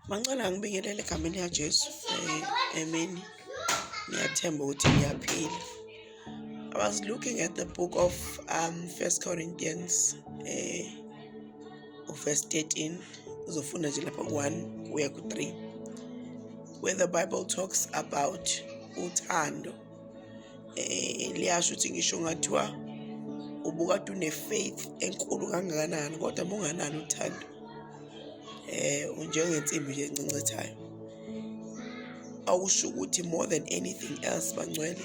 Mangicela ngibingelele egameni likaJesu. Amen. Niyathemba ukuthi niyaphila. I was looking at the book of 1 Corinthians verse 13. Uzofunda nje lapha 1 kuya ku-3, where the Bible talks about uthando. Liyasho ukuthi ngisho ngathiwa ubukade une-faith enkulu kangakanani, kodwa bunganalo uthando unjengensimbi nje encencethayo. Awusho ukuthi more than anything else bangcwele,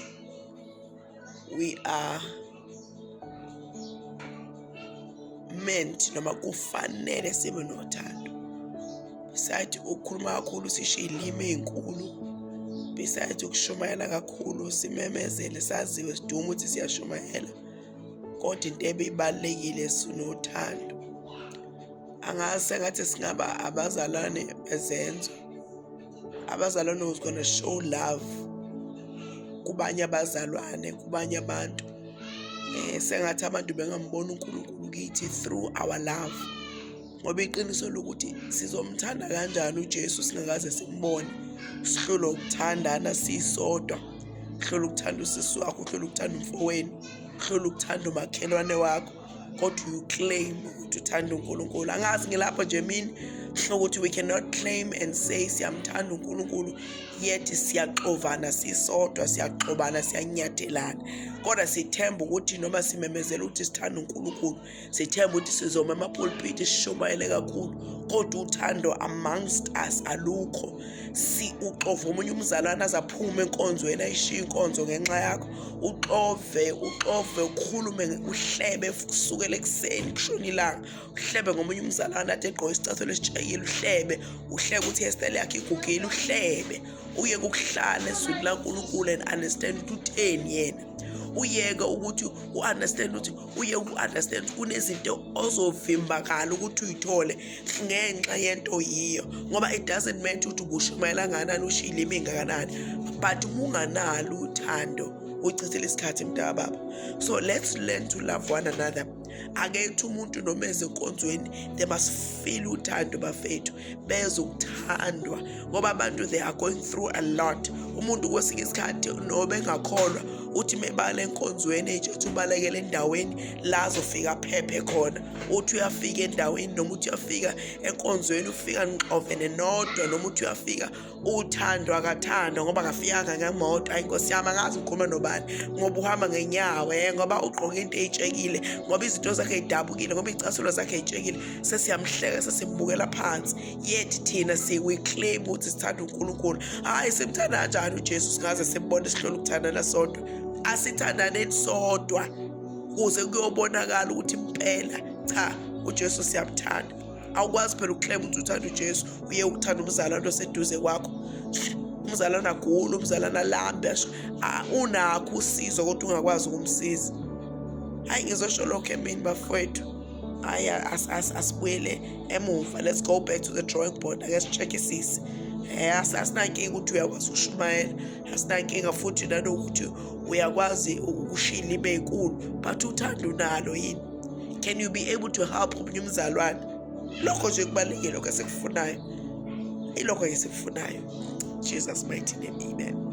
we are meant noma kufanele sibe nothando. Besides ukukhuluma kakhulu sisho iy'limi ey'nkulu, besides ukushumayela kakhulu simemezele saziwe sidume ukuthi siyashumayela, kodwa into ebibalulekile sinothando. Angazi sengathi singaba abazalwane bezenzo, abazalwane who's gonna show love kubanye abazalwane, kubanye abantu. Sengathi abantu bengambona uNkulunkulu kithi through our love, ngoba iqiniso lokuthi sizomthanda kanjani uJesu singakaze simbone. Sihlolo ukuthandana sisodwa, sihlolo ukuthanda usisi wakho, sihlolo ukuthanda umfowenu, sihlolo ukuthanda umakhelwane wakho, kodwa you claim ukuthi uthanda uNkulunkulu. Angazi ngilapho nje mina ukuthi we cannot claim and say siyamthanda uNkulunkulu yet siyaxovana sisodwa, siyaxobana, siyanyadelana. Kodwa sithemba ukuthi noma simemezela ukuthi sithanda uNkulunkulu, sithemba ukuthi sizoma emapulpiti sishumayele kakhulu, kodwa uthando amongst us alukho. Uxove omunye umzalwane azaphume enkonzweni ayishiye inkonzo ngenxa yakho, uxove ukhulume, uhlebe kusukela ekuseni kushona ilanga, uhlebe ngomunye umzalwane ade egqoke isicathulo esitshayile, uhlebe ukuthi i-hairstyle yakhe igugile, uhlebe uyeke ukuhlala ezweni laNkulunkulu and understand ukuthi utheni yena. Uyeke ukuthi u-understand ukuthi kunezinto ozovimbakala ukuthi uyithole ngenxa yento yiyo, ngoba it doesn't matter ukuthi ubushumayela kangakanani, ushiye ilimi engakanani, but unganalo uthando uchithela isikhathi mntaka baba. So let's learn to love one another. Akethu umuntu noma ezenkonzweni they must feel uthando bafethu, beze ukuthandwa, ngoba abantu they are going through a lot. Umuntu kwesinye isikhathi noba engakholwa uthi mebala enkonzweni ethi ubalekele endaweni la azofika phephe khona, uthi uyafika endaweni noma uthi uyafika enkonzweni ufika nixovene nodwa, noma uthi uyafika uthandwa akathandwa ngoba akafikanga ngemoto. Hayi Nkosi yami, angazi ngikhuluma nobani, ngoba uhamba ngenyawo ngoba ugqoke into eyitshekile, ngoba izinto zakhe ey'dabukile, ngoba iy'cathulo zakhe ey'tshekile, sesiyamhleka sesimbukela phansi. Yet thina we claim ukuthi sithanda uNkulunkulu. Hayi simthanda kanjani uJesu singaze simbone sihlole ukuthandana sodwa? Asithandaneni sodwa ukuze kuyobonakala ukuthi impela cha uJesu siyamthanda. Awukwazi phela ukuclaim ukuthi uthanda uJesu uye ukuthanda umzalwane oseduze kwakho, umzalwane agule, umzalwane alambe, unakho usizo kodwa ungakwazi ukumsiza. Hayi ngizosho lokho emini bafowethu. Hayi asibuyele emuva, let's go back to the drawing board. Ake si-check isisi. Asinankinga ukuthi uyakwazi ukushumayela, asinankinga futhi nanokuthi uyakwazi ukushiya ilimi ey'nkulu, but uthando unalo yini? Can you be able to help omunye umzalwane? Lokho nje kubalulekile, lokho esikufunayo ilokho esikufunayo. Jesus mighty name, amen.